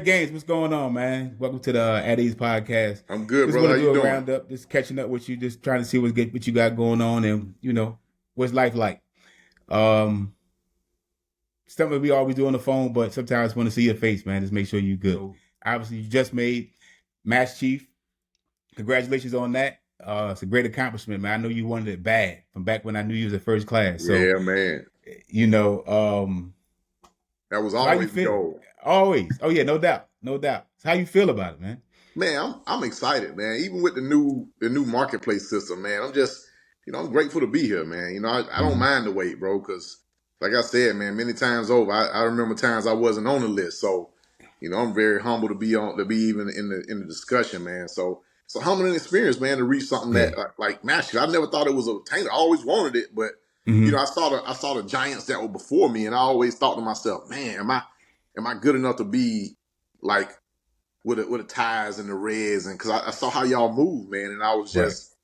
Cedric Gaines, what's going on, man? Welcome to the At Ease podcast. I'm good, Just brother. want How to you do a doing? roundup, just catching up with you, just trying to see what you got going on, and what's life like. Um, Something we always do on the phone, but sometimes want to see your face, man. Just make sure you're good. So, obviously, you just made Mass Chief. Congratulations on that. It's a great accomplishment, man. I know you wanted it bad from back when I knew you was at first class. So, Yeah, man. you know, um, That was so how you always the feel? goal. Always. Oh yeah, no doubt, no doubt. So how you feel about it, man? Man, I'm excited, man. Even with the new marketplace system, man. I'm just, I'm grateful to be here, man. I don't Mm-hmm. mind the wait, bro, because like I said, man, many times over, I remember times I wasn't on the list. So, I'm very humble to be even in the discussion, man. So it's a humbling experience, man, to reach something Yeah. that like mastery. I never thought it was obtainable. I always wanted it, but Mm-hmm. I saw the giants that were before me, and I always thought to myself, man, am I good enough to be like with the ties and the reds, and because I saw how y'all move, man, and I was Right. just,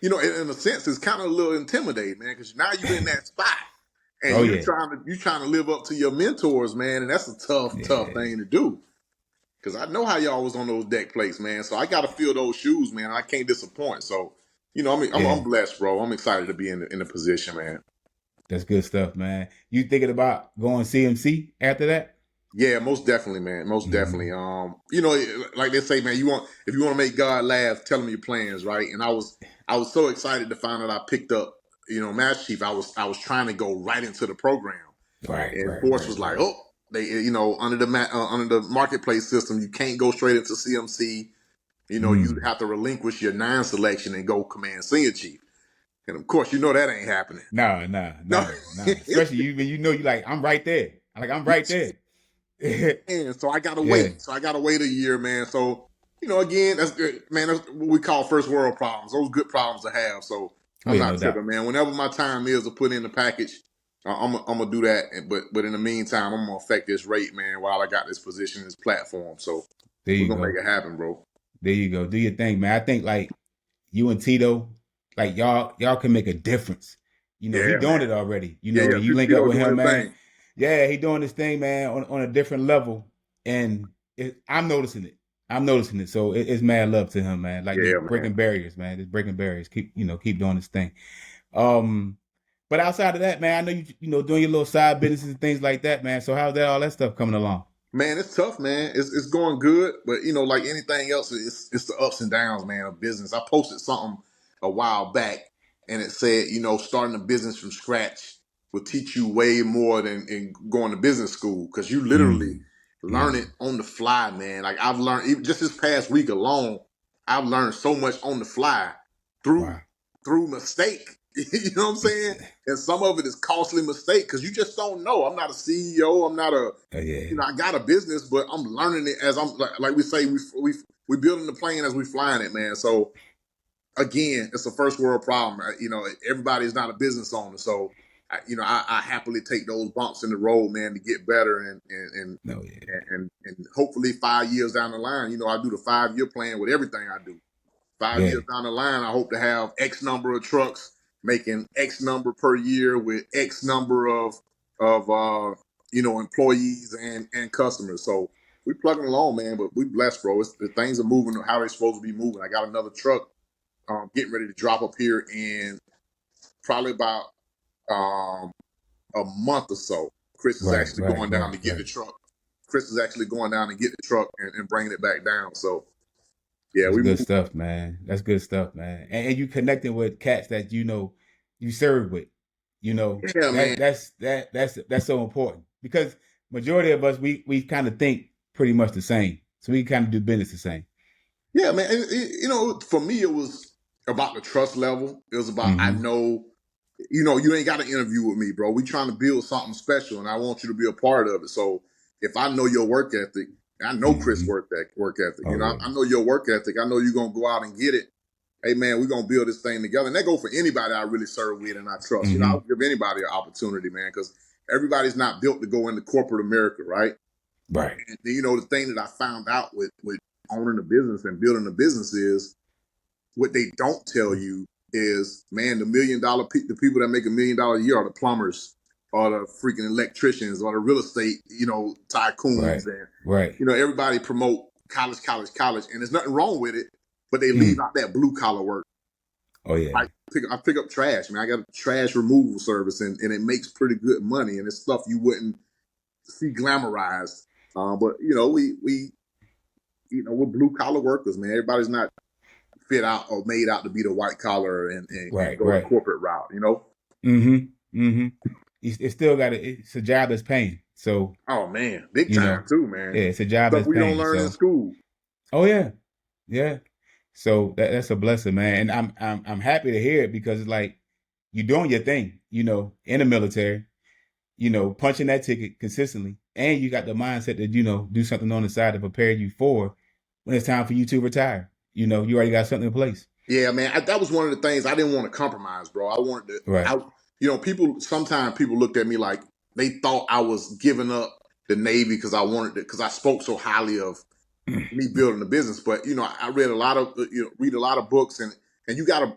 in a sense, it's kind of a little intimidating, man, because now you're in that spot and Oh you yeah. trying to you trying to live up to your mentors, man, and that's a tough Yeah. thing to do. Because I know how y'all was on those deck plates, man. So I got to fill those shoes, man. I can't disappoint. So, I'm Yeah. blessed, bro. I'm excited to be in the position, man. That's good stuff, man. You thinking about going CMC after that? Yeah, most definitely, man. Most Mm-hmm. definitely. Like they say, man, if you want to make God laugh, tell him your plans, right? And I was so excited to find out I picked up, Master Chief. I was trying to go right into the program, Right, and right, Force right, was like, right. oh, they, under the marketplace system, you can't go straight into CMC. You'd Mm. have to relinquish your nine selection and go command senior chief. And of course, that ain't happening. Nah, nah, No. nah, nah. Especially you when you know you like I'm right there. Like I'm right there. And so I gotta Yeah. wait. So I gotta wait a year, man. So again, that's good, man. That's what we call first world problems. Those good problems to have. So Oh I'm yeah, no not doubt. tripping, man. Whenever my time is to put in the package, I'm gonna do that. But in the meantime, I'm gonna affect this rate, man. While I got this position, this platform. So There we're you gonna make go. it happen, bro. There you go. Do your thing, man. I think like you and Tito, like y'all can make a difference. He Yeah, doing man. it already. Yeah, And you yeah. link up Tito with doing him, his man. thing. Yeah, he doing this thing, man, on a different level, and I'm noticing it. I'm noticing it. So it's mad love to him, man. Like Yeah, just man. breaking barriers, man. Just breaking barriers. Keep doing this thing. Um, but outside of that, man, I know you doing your little side businesses and things like that, man. So how's that all that stuff coming along? Man, it's tough, man. It's going good, but like anything else, it's the ups and downs, man, of business. I posted something a while back, and it said, starting a business from scratch will teach you way more than in going to business school because you literally Mm, learn it mm, on the fly, man. Like I've learned even just this past week alone, I've learned so much on the fly through wow. through mistake. You know what I'm saying? And some of it is costly mistake because you just don't know. I'm not a CEO. I'm not a Oh yeah. I got a business, but I'm learning it as I'm like we say we building the plane as we flying it, man. So again, it's a first world problem. Everybody's not a business owner, so I happily take those bumps in the road, man, to get better and No, yeah. and hopefully 5 years down the line, I do the 5 year plan with everything I do. 5 years Yeah. down the line, I hope to have X number of trucks making X number per year with X number of employees and customers. So we plugging along, man. But we blessed, bro. The things are moving how they're supposed to be moving. I got another truck getting ready to drop up here in probably about um, a month or so. Chris is Right, actually right, going down right, to get the right. truck. Chris is actually going down to get the truck and bringing it back down. So yeah, That's we good move. stuff, man. That's good stuff, man. And you connecting with cats that you serve with. Yeah, man. That's so important because majority of us we kind of think pretty much the same, so we kind of do business the same. Yeah, man. For me, it was about the trust level. It was about I Mm-hmm. know, you ain't got to interview with me, bro. We trying to build something special, and I want you to be a part of it. So if I know your work ethic, I know Chris Mm-hmm. work ethic. Oh yeah. I know your work ethic. I know you're gonna go out and get it. Hey, man, we're gonna build this thing together, and that go for anybody I really serve with and I trust. Mm-hmm. I'll give anybody an opportunity, man, because everybody's not built to go into corporate America, right? Right. And the thing that I found out with owning a business and building a business is what they don't tell you is, man, the people that make $1 million a year are the plumbers. or the freaking electricians or the real estate, tycoons, Right. and Right. everybody promote college, college, college, and there's nothing wrong with it, but they leave Mm. out that blue collar work. Oh yeah. Like I pick up trash, man. I got a trash removal service, and it makes pretty good money, and it's stuff you wouldn't see glamorized. But we're blue collar workers, man. Everybody's not fit out or made out to be the white collar and Right. go the Right. corporate route, Mm-hmm. Mm-hmm. It's still got it's a job that's paying. So, Oh man, big time too, man. yeah, it's a job Stuff that's we don't paying. learn in So, school. oh yeah, yeah. So that's a blessing, man. And I'm happy to hear it because it's like you're doing your thing, in the military, punching that ticket consistently, and you got the mindset to do something on the side to prepare you for when it's time for you to retire. You already got something in place. Yeah, man. That was one of the things I didn't want to compromise, bro. I wanted to. Right. Sometimes people looked at me like they thought I was giving up the Navy because I wanted to, because I spoke so highly of me building a business. But I read a lot of read a lot of books, and you gotta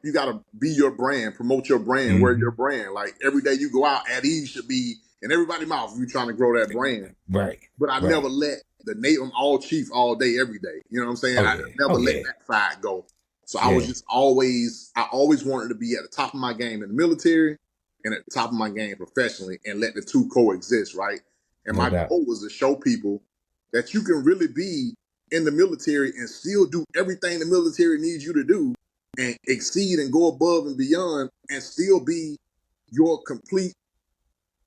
be your brand, promote your brand, wear your brand. Like every day you go out, at ease should be in everybody's mouth if you're trying to grow that brand. Right. But I never let the Navy. I'm all chief all day, every day. You know what I'm saying? Oh, I yeah. never Oh, let yeah. that side go. So I was just I always wanted to be at the top of my game in the military and at the top of my game professionally, and let the two coexist, right? And No my doubt. goal was to show people that you can really be in the military and still do everything the military needs you to do and exceed and go above and beyond and still be your complete,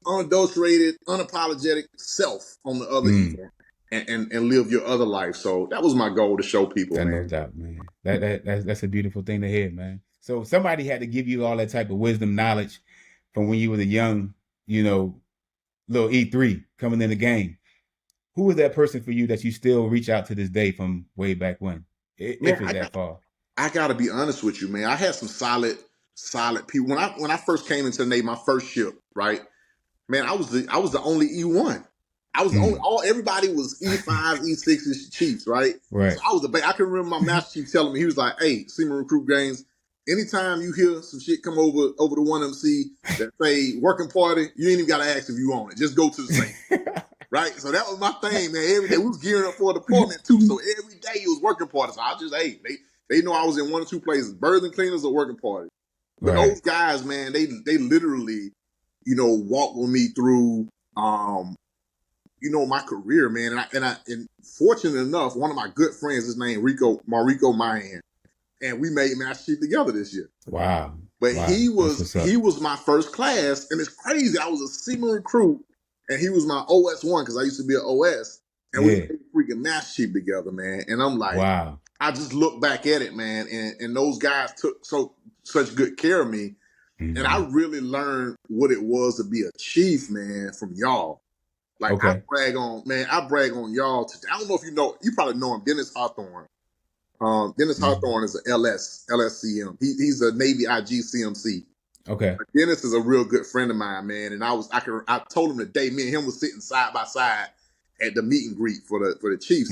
unadulterated, unapologetic self on the other end. And live your other life. So that was my goal, to show people, No man. doubt, man. That's a beautiful thing to hear, man. So somebody had to give you all that type of wisdom, knowledge from when you was a young, little E3 coming in the game. Who was that person for you that you still reach out to this day from way back when, Man, if it's that far? I gotta be honest with you, man. I had some solid people. When I first came into the Navy, my first ship, right? Man, I was the only E1. I was the only. Everybody was E5, E6 chiefs, right? Right. So I was I can remember my master chief telling me, he was like, "Hey, Seaman Recruit Gaines, anytime you hear some shit come over the 1MC that say working party, you ain't even gotta ask if you want it. Just go to the same." Right? So that was my thing, man. Every day we was gearing up for a deployment too. So every day it was working party. So I just, they know I was in one or two places, birds and cleaners or working party. But Right. those guys, man, they literally, walked with me through my career, man. And fortunate enough, one of my good friends, his name Mariko Mayan, and we made Master Chief together this year. Wow. But Wow. he was my first class, and it's crazy. I was a Seaman recruit, and he was my OS1 because I used to be an OS, and we made freaking Master Chief together, man. And I'm like, wow. I just look back at it, man, and those guys took such good care of me. And I really learned what it was to be a chief, man, from y'all. Like, I brag on y'all today. I don't know if you probably know him, Dennis Hawthorne. Dennis Hawthorne is an LSCM. He's a Navy IGCMC. Okay. But Dennis is a real good friend of mine, man. And I told him the day me and him was sitting side by side at the meet and greet for the Chiefs.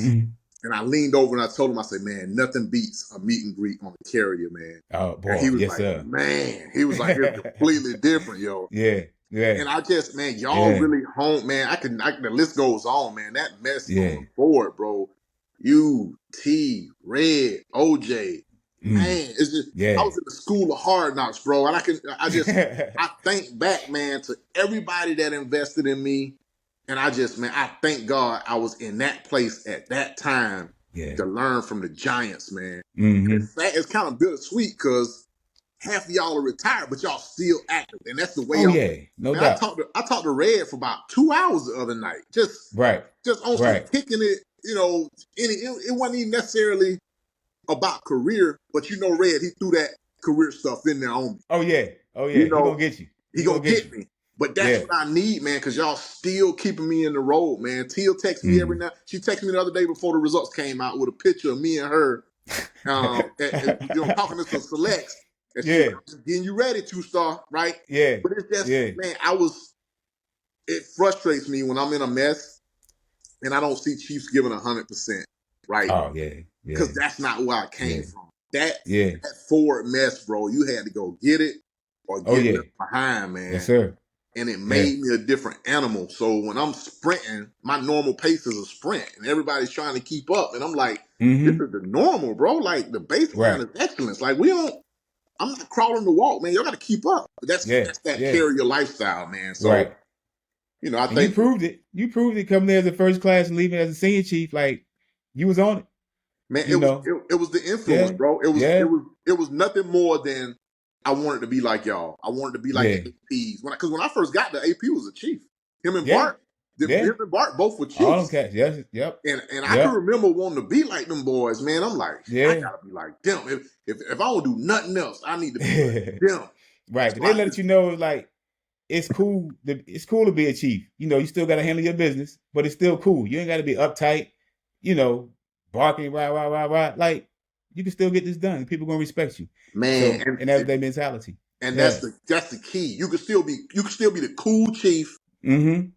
And I leaned over and I told him, I said, man, nothing beats a meet and greet on the carrier, man. Oh boy, and he was yes, like, sir. Man, he was like, it's completely different, yo. Yeah. And I just, man, y'all really home, man. The list goes on, man. That mess on the board, bro. You, T, Red, OJ, man, it's just, I was in the school of hard knocks, bro. And I think back, man, to everybody that invested in me. And I thank God I was in that place at that time to learn from the giants, man. It's kind of bittersweet because half of y'all are retired, but y'all still active, and that's the way y'all. No man, doubt. I talked to Red for about 2 hours the other night, just on some kicking it. It wasn't even necessarily about career, but Red, he threw that career stuff in there on me. Oh yeah, he gonna get you. He gonna get me. But that's what I need, man, because y'all still keeping me in the road, man. Teal texts me every night. She texted me the other day before the results came out with a picture of me and her, talking to some selects. And she's like, I'm just getting you ready, 2-star, right? Yeah. But it's just, man, it frustrates me when I'm in a mess and I don't see Chiefs giving 100%, right? Oh, yeah. Because that's not where I came from. That forward mess, bro, you had to go get it or get left behind, man. Yes, sir. and it made me a different animal. So when I'm sprinting, my normal pace is a sprint, and everybody's trying to keep up, and I'm like, this is the normal, bro. Like the baseline is excellence. Like I'm not crawling to walk, man. Y'all got to keep up. That's that carrier lifestyle, man. So, you know, I think you proved it. You proved it coming there as a first class and leaving as a senior chief. Like you was on it. Man, it was the influence, bro. It was nothing more than I wanted to be like y'all. I wanted to be like the APs. Because when I first got the AP was a chief. Him and Bart, him and Bart both were chiefs. All them cats, And I can remember wanting to be like them boys, man. I'm like, I gotta be like them. If I don't do nothing else, I need to be like them. Right. But they let you know like it's cool. It's cool to be a chief. You know, you still got to handle your business, but it's still cool. You ain't got to be uptight. You know, barking, rah. Like you can still get this done. People gonna respect you, man. So, and that's their mentality. And that's the key. You can still be the cool chief, and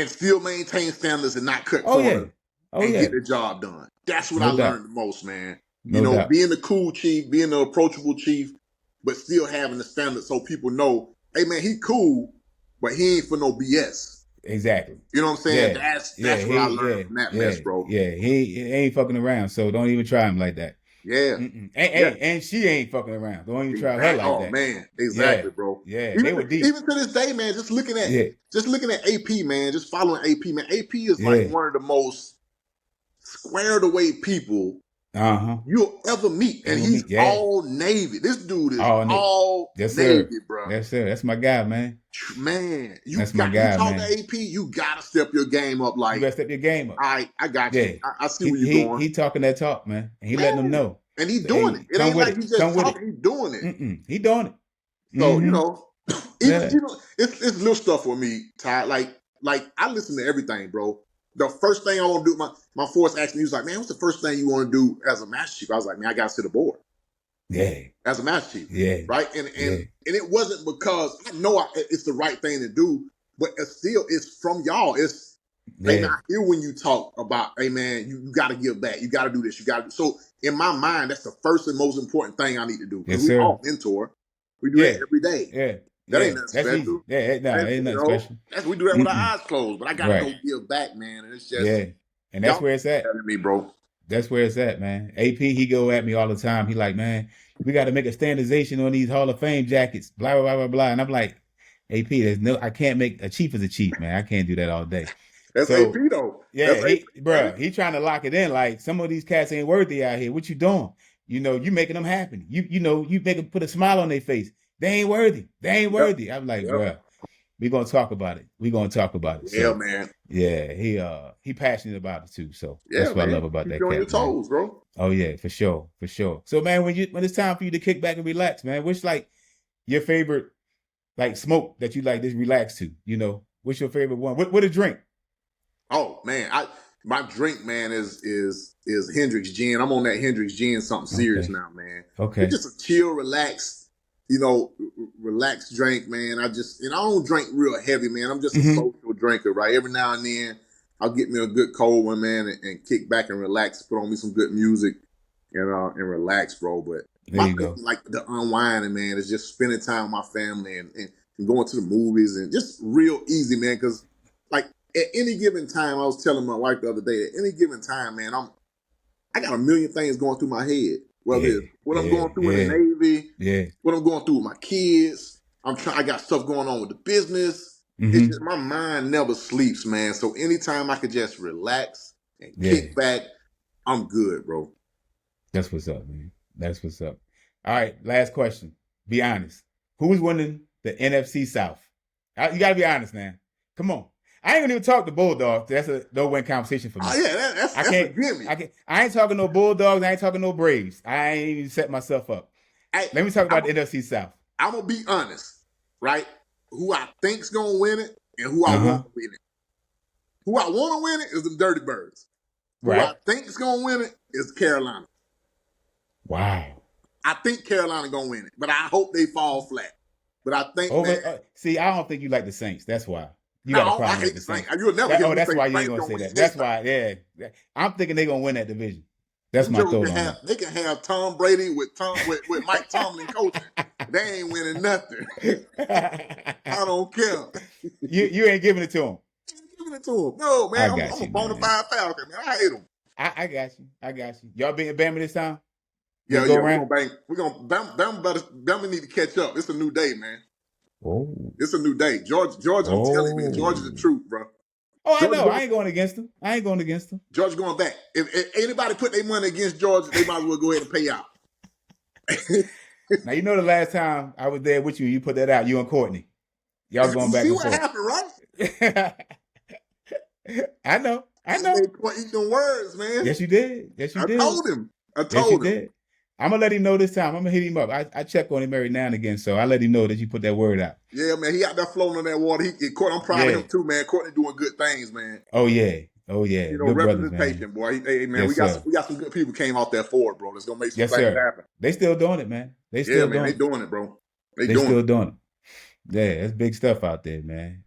still maintain standards and not cut corners and get the job done. That's what I learned the most, man. You know, being the cool chief, being the approachable chief, but still having the standards so people know, hey man, he cool, but he ain't for no BS. Exactly. You know what I'm saying? That's what I learned from that mess, bro. Yeah, he ain't fucking around, so don't even try him like that. Yeah. And she ain't fucking around. Don't even try her like that. Oh man, exactly, bro. Yeah, even, they were deep. Even to this day, man, just looking at AP, man, just following AP, man. AP is like one of the most squared away people you'll ever meet. And he's all Navy. This dude is all Navy, bro. Yes, sir. That's my guy, man. Man, that's my guy, man. You talk to AP, you gotta step your game up. Like you gotta step your game up. I got you. I see where you're going. He talking that talk, man, and he letting them know. And he's doing it. It ain't like he's just talking. He's doing it. He doing it. So you know, even you know, it's little stuff for me, Ty. Like I listen to everything, bro. The first thing I want to do, my force asked me, he was like, man, what's the first thing you want to do as a master chief? I was like, man, I got to sit aboard. Yeah. As a master chief. Yeah. Right? And it wasn't because I know it's the right thing to do, but it's from y'all. It's, man, I hear when you talk about, hey, man, you got to give back. You got to do this. You got to. So in my mind, that's the first and most important thing I need to do. Because we all mentor. We do that every day. Yeah. That ain't nothing special. Ain't nothing special. We do that with our eyes closed, but I gotta go give back, man. And it's just and that's where it's at. Me, bro. That's where it's at, man. AP, he go at me all the time. He like, man, we got to make a standardization on these Hall of Fame jackets. Blah blah blah blah blah. And I'm like, AP, I can't make a chief as a chief, man. I can't do that all day. That's AP though. Yeah, he trying to lock it in. Like some of these cats ain't worthy out here. What you doing? You know, you making them happen. You make them put a smile on their face. They ain't worthy. I'm like, bro, we gonna talk about it. So, man. Yeah, he passionate about it too. So that's what I love about that cat. On your toes, bro. Oh yeah, for sure. So man, when it's time for you to kick back and relax, man, what's like your favorite like smoke that you like to relax to? You know, what's your favorite one? What a drink? Oh man, my drink, man, is Hendrix gin. I'm on that Hendrix gin, something serious now, man. Okay. It's just a chill, relax. You know, relaxed drink, man. I don't drink real heavy, man. I'm just a social drinker, right? Every now and then, I'll get me a good cold one, man, and kick back and relax. Put on me some good music and relax, bro. But my thing, like the unwinding, man, is just spending time with my family and going to the movies and just real easy, man. Because like at any given time, I was telling my wife the other day, at any given time, man, I got a million things going through my head. Whether it's what I'm going through in the Navy, what I'm going through with my kids, I got stuff going on with the business. It's just my mind never sleeps, man. So anytime I could just relax and kick back, I'm good, bro. That's what's up, man. That's what's up. All right, last question. Be honest. Who's winning the NFC South? You gotta be honest, man. Come on. I ain't gonna even talk to Bulldogs. That's a no-win conversation for me. Oh yeah, that's a gimme. I ain't talking no Bulldogs. I ain't talking no Braves. I ain't even set myself up. Let me talk about the NFC South. I'm gonna be honest, right? Who I think's gonna win it and who I want to win it. Who I want to win it is the Dirty Birds. Who I think's gonna win it is Carolina. Wow. I think Carolina gonna win it, but I hope they fall flat. But I think see, I don't think you like the Saints. That's why. You got a problem. I hate the Saints. You'll never get that's why you ain't gonna say that. That's why, I'm thinking they're gonna win that division. That's my thought on it. They can have Tom Brady with Mike Tomlin coaching. They ain't winning nothing. I don't care. You ain't giving it to them. Giving it to them. No, man. I I'm got a you, bona man. fide Falcon, man. I hate them. I got you. I got you. Y'all being Bama this time? Yeah, Go yeah. around? We're gonna Bama need to catch up. It's a new day, man. Oh. It's a new day. Georgia, I'm telling you, man, Georgia's the truth, bro. Oh, I Georgia know. going, I ain't going against them. I ain't going against them. Georgia going back. If anybody put their money against Georgia, they might as well go ahead and pay out. Now, you know the last time I was there with you, you put that out, you and Courtney. Y'all going back See and what forth. happened, right? I know. Eat them words, man. Yes, you did. Yes, you did. Told him. I Yes, you told him. did. I'm gonna let him know this time. I'm gonna hit him up. I check on him every now and again, so I let him know that you put that word out. Yeah, man. He out there floating on that water. I'm proud of him too, man. Courtney doing good things, man. Oh yeah. Oh yeah. You know, Good brothers, representation, man. boy. Hey, man, Yes, we got some good people came out there for it, bro. That's gonna make some yes, things sir. happen. They still doing it, man. They Yeah, still man, doing they it. doing it, bro. They doing still it. doing it. Yeah, that's big stuff out there, man.